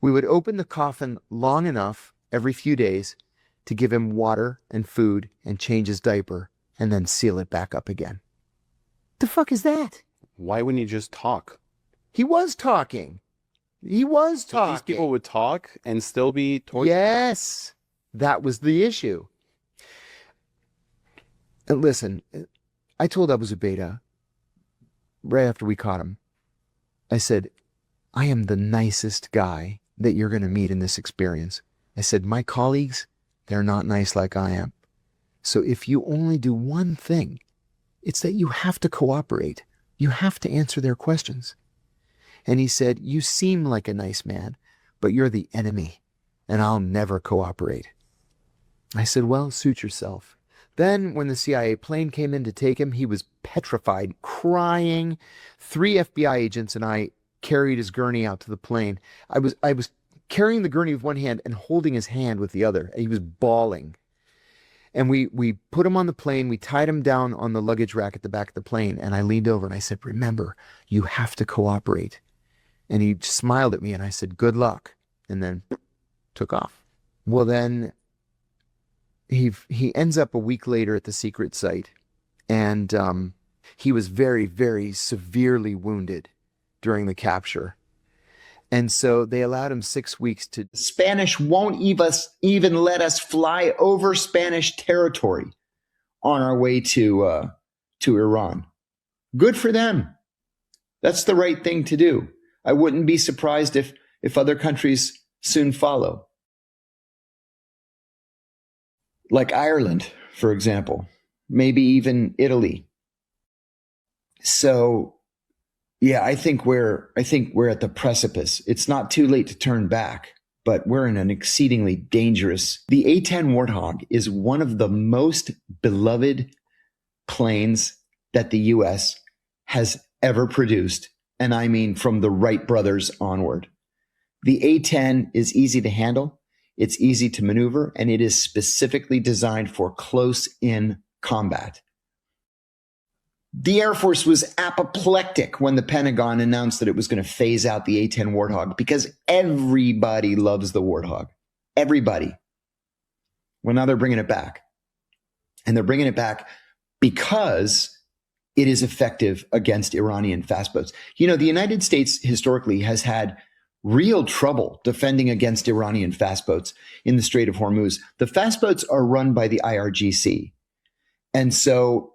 We would open the coffin long enough every few days to give him water and food and change his diaper and then seal it back up again. The fuck is that? Why wouldn't you just talk? He was talking. He was talking. These people would talk and still be tortured. Yes, that was the issue. And listen, I told Abu Zubaydah right after we caught him, I said, I am the nicest guy that you're going to meet in this experience. I said, my colleagues, they're not nice like I am. So if you only do one thing, it's that you have to cooperate. You have to answer their questions. And he said, you seem like a nice man, but you're the enemy, and I'll never cooperate. I said, well, suit yourself. Then when the CIA plane came in to take him, he was petrified, crying. 3 FBI agents and I carried his gurney out to the plane. I was carrying the gurney with one hand and holding his hand with the other. And he was bawling. And we put him on the plane. We tied him down on the luggage rack at the back of the plane. And I leaned over and I said, remember, you have to cooperate. And he smiled at me and I said, good luck. And then took off. Well, then he ends up a week later at the secret site. And he was very, very severely wounded during the capture. And so they allowed him 6 weeks to... Spanish won't even let us fly over Spanish territory on our way to Iran. Good for them. That's the right thing to do. I wouldn't be surprised if other countries soon follow. Like Ireland, for example, maybe even Italy. So, yeah, I think we're at the precipice. It's not too late to turn back, but we're in an exceedingly dangerous. The A-10 Warthog is one of the most beloved planes that the U.S. has ever produced. And I mean from the Wright brothers onward. The A-10 is easy to handle. It's easy to maneuver, and it is specifically designed for close-in combat. The Air Force was apoplectic when the Pentagon announced that it was going to phase out the A-10 Warthog because everybody loves the Warthog. Everybody. Well, now they're bringing it back. And they're bringing it back because it is effective against Iranian fast boats. You know, the United States historically has had real trouble defending against Iranian fast boats in the Strait of Hormuz. The fast boats are run by the IRGC. And so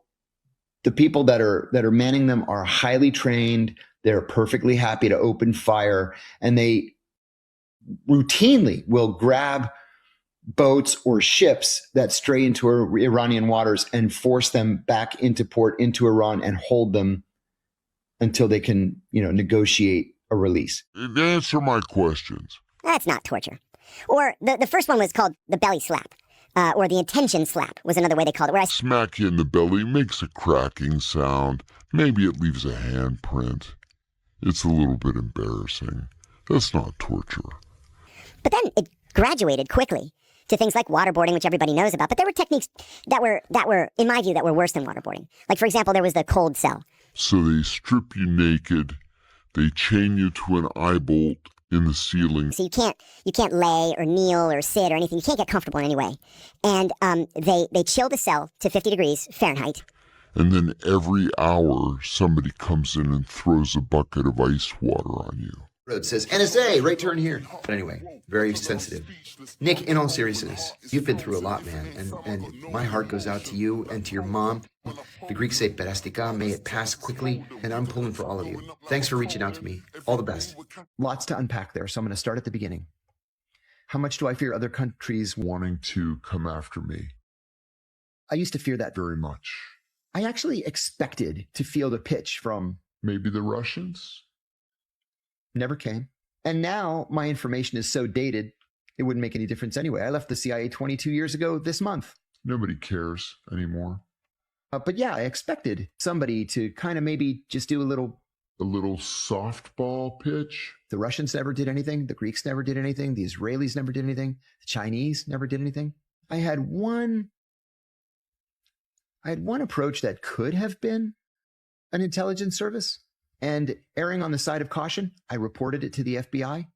the people that are manning them are highly trained. They're perfectly happy to open fire, and they routinely will grab boats or ships that stray into Iranian waters and force them back into port, into Iran, and hold them until they can, negotiate a release. Answer my questions. That's not torture. Or the first one was called the belly slap. Or the intention slap was another way they called it. Where I smack you in the belly, makes a cracking sound. Maybe it leaves a handprint. It's a little bit embarrassing. That's not torture. But then it graduated quickly to things like waterboarding, which everybody knows about. But there were techniques that were, in my view, that were worse than waterboarding. Like, for example, there was the cold cell. So they strip you naked. They chain you to an eye bolt in the ceiling. So you can't lay or kneel or sit or anything. You can't get comfortable in any way. And they chill the cell to 50 degrees Fahrenheit. And then every hour, somebody comes in and throws a bucket of ice water on you. Road says, NSA, right turn here. But anyway, very sensitive. Nick, in all seriousness, you've been through a lot, man. And my heart goes out to you and to your mom. The Greeks say perastika, may it pass quickly, and I'm pulling for all of you. Thanks for reaching out to me. All the best. Lots to unpack there, so I'm going to start at the beginning. How much do I fear other countries wanting to come after me? I used to fear that very much. I actually expected to feel the pitch from maybe the Russians. Never came. And now my information is so dated, it wouldn't make any difference anyway. I left the CIA 22 years ago this month. Nobody cares anymore. But yeah, I expected somebody to kind of maybe just do a little softball pitch. The Russians never did anything. The Greeks never did anything. The Israelis never did anything. The Chinese never did anything. I had one approach that could have been an intelligence service. And erring on the side of caution, I reported it to the FBI.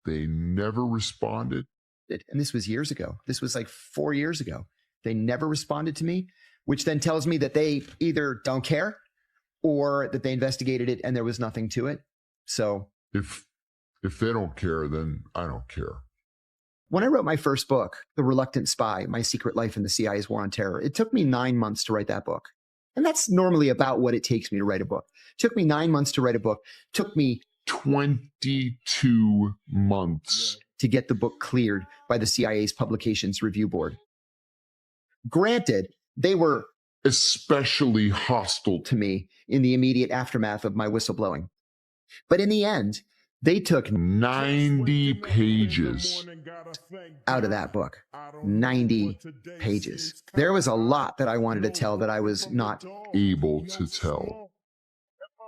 They never responded. And this was years ago. This was like 4 years ago. They never responded to me, which then tells me that they either don't care or that they investigated it and there was nothing to it. So If they don't care, then I don't care. when I wrote my first book, The Reluctant Spy, My Secret Life in the CIA's War on Terror, it took me 9 months to write that book. And that's normally about what it takes me to write a book. It took me 9 months to write a book. It took me 22 months. to get the book cleared by the CIA's Publications Review Board. Granted, they were Especially hostile to me in the immediate aftermath of my whistleblowing. But in the end, they took 90 pages. out of that book 90 pages. There was a lot that I wanted to tell that I was not, Able to tell.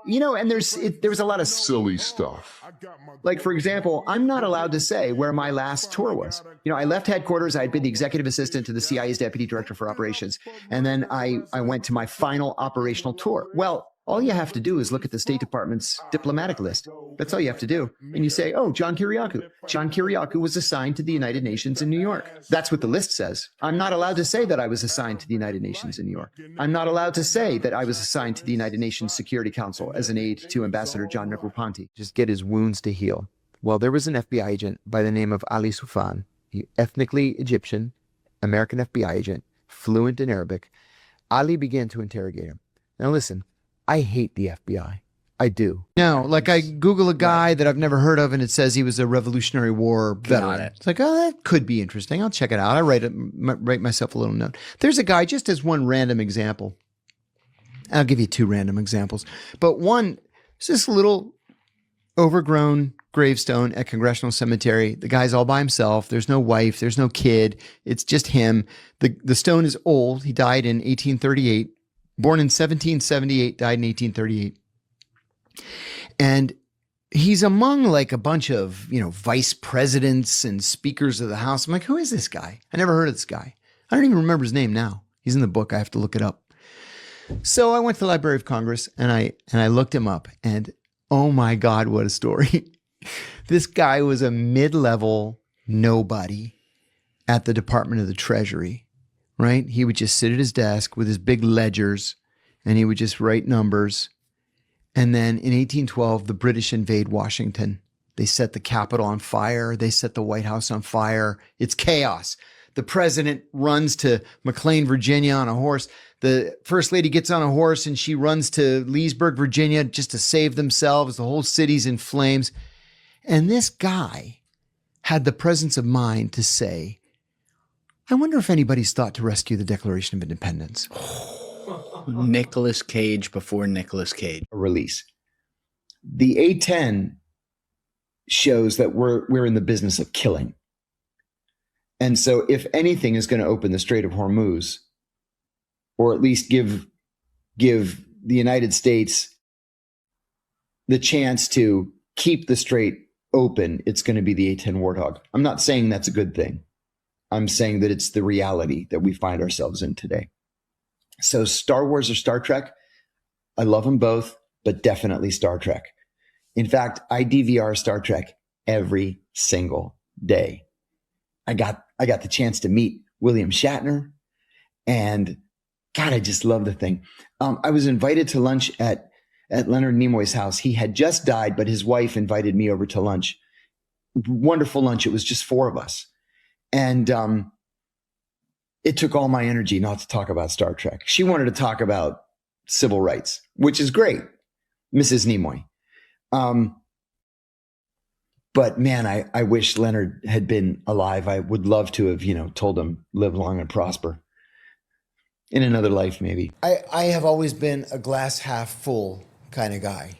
and there was a lot of Silly stuff. like, for example, I'm not allowed to say where my last tour was. I left headquarters. I had been the executive assistant to the CIA's deputy director for operations. And then I went to my final operational tour. Well, all you have to do is look at the State Department's diplomatic list. That's all you have to do. And you say, oh, John Kiriakou. John Kiriakou was assigned to the United Nations in New York. That's what the list says. I'm not allowed to say that I was assigned to the United Nations in New York. I'm not allowed to say that I was assigned to the United Nations Security Council as an aide to Ambassador John Negroponte. Just get his wounds to heal. Well, there was an FBI agent by the name of Ali Soufan, ethnically Egyptian, American FBI agent, fluent in Arabic. Ali began to interrogate him. Now listen, I hate the FBI. I do. No, like I Google a guy that I've never heard of and it says he was a Revolutionary War veteran. It's like, oh, that could be interesting. I'll check it out. I write myself a little note. There's a guy, just as one random example. I'll give you 2 random examples. But one is this little overgrown gravestone at Congressional Cemetery. The guy's all by himself. There's no wife. There's no kid. It's just him. The stone is old. He died in 1838. Born in 1778, died in 1838. And he's among like a bunch of, vice presidents and speakers of the House. I'm like, who is this guy? I never heard of this guy. I don't even remember his name now. He's in the book. I have to look it up. So I went to the Library of Congress and I looked him up and oh my God, what a story. This guy was a mid-level nobody at the Department of the Treasury. Right? He would just sit at his desk with his big ledgers and he would just write numbers. And then in 1812, the British invade Washington. They set the Capitol on fire. They set the White House on fire. It's chaos. The president runs to McLean, Virginia on a horse. The first lady gets on a horse and she runs to Leesburg, Virginia just to save themselves. The whole city's in flames. And this guy had the presence of mind to say, I wonder if anybody's thought to rescue the Declaration of Independence. Nicolas Cage before Nicolas Cage. A release. The A-10 shows that we're in the business of killing. And so if anything is going to open the Strait of Hormuz, or at least give the United States the chance to keep the strait open, it's going to be the A-10 Warthog. I'm not saying that's a good thing. I'm saying that it's the reality that we find ourselves in today. So Star Wars or Star Trek, I love them both, but definitely Star Trek. In fact, I DVR Star Trek every single day. I got the chance to meet William Shatner, and God, I just love the thing. I was invited to lunch at Leonard Nimoy's house. He had just died, but his wife invited me over to lunch. Wonderful lunch. It was just 4 of us. And it took all my energy not to talk about Star Trek. She wanted to talk about civil rights, which is great, Mrs. Nimoy. But man, I wish Leonard had been alive. I would love to have, told him live long and prosper in another life, maybe. I have always been a glass half full kind of guy.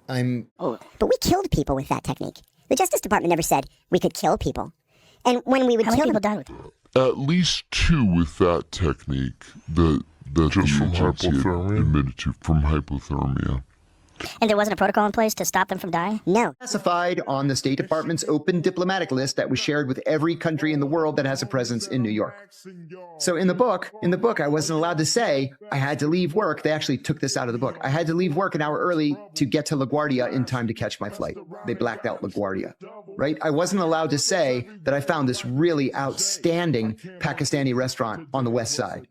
But we killed people with that technique. The Justice Department never said we could kill people. And when we would How many kill people them, died with it? At least 2 with that technique that Just the from agency had hypothermia? admitted to from hypothermia. And there wasn't a protocol in place to stop them from dying? No. Classified on the State Department's open diplomatic list that was shared with every country in the world that has a presence in New York. So in the book, I wasn't allowed to say I had to leave work. They actually took this out of the book. I had to leave work an hour early to get to LaGuardia in time to catch my flight. They blacked out LaGuardia, right? I wasn't allowed to say that I found this really outstanding Pakistani restaurant on the West Side.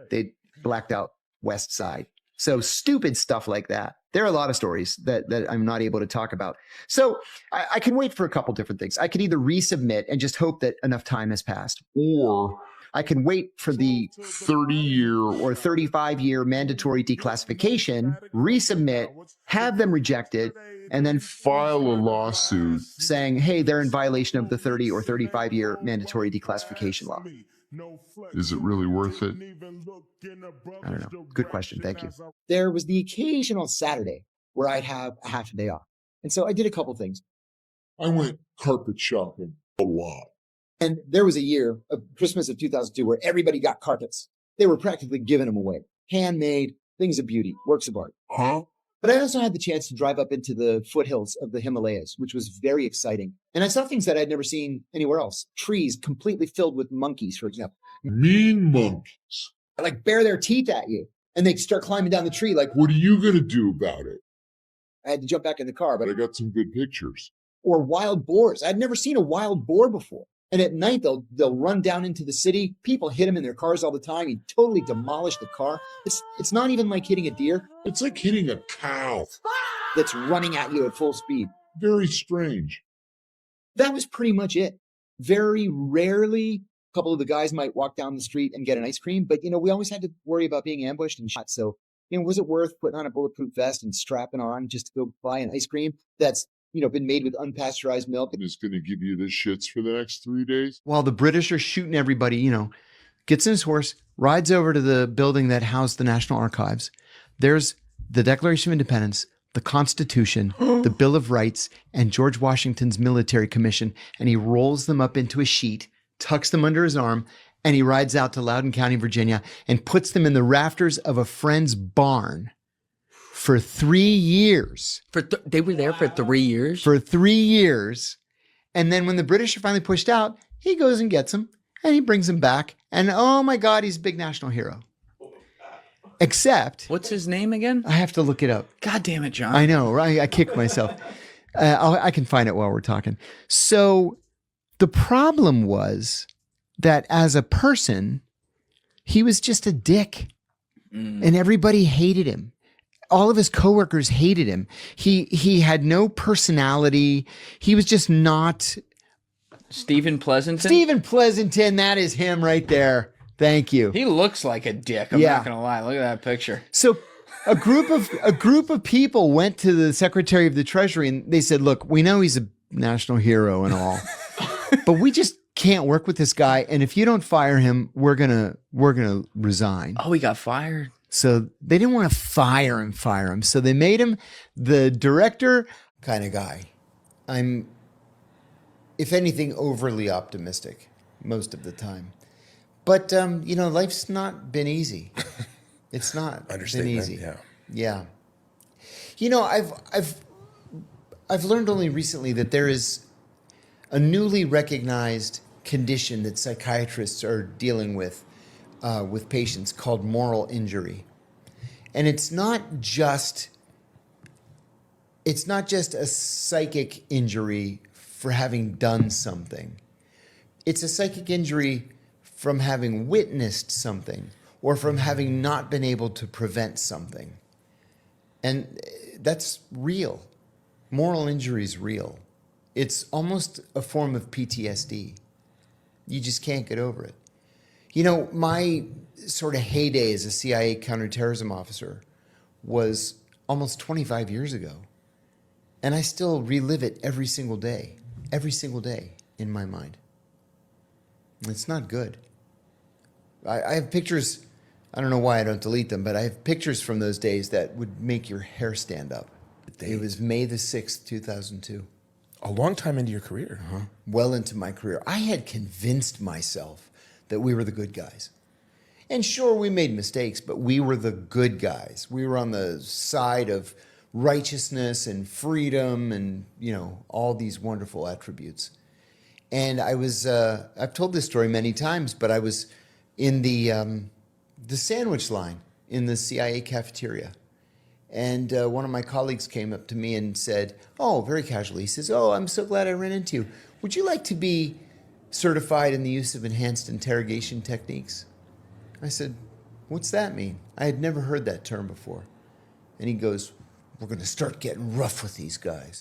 They blacked out West Side. So stupid stuff like that. There are a lot of stories that I'm not able to talk about. So I can wait for a couple different things. I could either resubmit and just hope that enough time has passed, or I can wait for the 30-year or 35-year mandatory declassification, resubmit, have them rejected, and then File a lawsuit. saying, hey, they're in violation of the 30 or 35-year mandatory declassification law. Is it really worth it? I don't know. Good question. Thank you. There was the occasional Saturday where I'd have a half a day off. And so I did a couple things. I went carpet shopping a lot. And there was a year of Christmas of 2002 where everybody got carpets. They were practically giving them away. Handmade, things of beauty, works of art. Huh? But I also had the chance to drive up into the foothills of the Himalayas, which was very exciting. And I saw things that I'd never seen anywhere else. Trees completely filled with monkeys, for example. Mean monkeys. Like bare their teeth at you. And they'd start climbing down the tree like, What are you going to do about it? I had to jump back in the car. But But I got some good pictures. or wild boars. I'd never seen a wild boar before. And at night, they'll run down into the city. People hit them in their cars all the time. He totally demolished the car. It's not even like hitting a deer It's like hitting a cow. that's running at you at full speed. Very strange. That was pretty much it. Very rarely, a couple of the guys might walk down the street and get an ice cream. But, we always had to worry about being ambushed and shot. So, was it worth putting on a bulletproof vest and strapping on just to go buy an ice cream that's been made with unpasteurized milk? And it's going to give you the shits for the next 3 days. While the British are shooting everybody, gets in his horse, rides over to the building that housed the National Archives. There's the Declaration of Independence, the Constitution, the Bill of Rights, and George Washington's military commission. And he rolls them up into a sheet, tucks them under his arm, and he rides out to Loudoun County, Virginia, and puts them in the rafters of a friend's barn for 3 years. They were there for 3 years? For 3 years. And then when the British are finally pushed out, he goes and gets them and he brings them back. And oh my God, he's a big national hero. Except, What's his name again? I have to look it up. God damn it, John. I know, right? I kicked myself. I can find it while we're talking. So the problem was that as a person, he was just a dick and everybody hated him. All of his coworkers hated him. He had no personality. He was just not. Stephen Pleasanton? Stephen Pleasanton, that is him right there. Thank you. He looks like a dick. I'm not going to lie. Look at that picture. So a group of people went to the Secretary of the Treasury and they said, look, we know he's a national hero and all, but we just can't work with this guy. And if you don't fire him, we're gonna resign. Oh, he got fired. So they didn't want to fire him. So they made him the director kind of guy. I'm, if anything, overly optimistic most of the time. But, life's not been easy. It's not been easy. Yeah. I've learned only recently that there is a newly recognized condition that psychiatrists are dealing with patients called moral injury. And it's not just a psychic injury for having done something. It's a psychic injury from having witnessed something or from having not been able to prevent something. And that's real. Moral injury is real. It's almost a form of PTSD. You just can't get over it. My sort of heyday as a CIA counterterrorism officer was almost 25 years ago. And I still relive it every single day in my mind. It's not good. I have pictures, I don't know why I don't delete them, but I have pictures from those days that would make your hair stand up. It was May the 6th, 2002. A long time into your career. Uh-huh. Well into my career. I had convinced myself that we were the good guys. And sure, we made mistakes, but we were the good guys. We were on the side of righteousness and freedom and, all these wonderful attributes. And I was, I've told this story many times, but I was in the sandwich line in the CIA cafeteria. And one of my colleagues came up to me and said, very casually, he says, I'm so glad I ran into you. Would you like to be certified in the use of enhanced interrogation techniques? I said, what's that mean? I had never heard that term before. And he goes, we're going to start getting rough with these guys.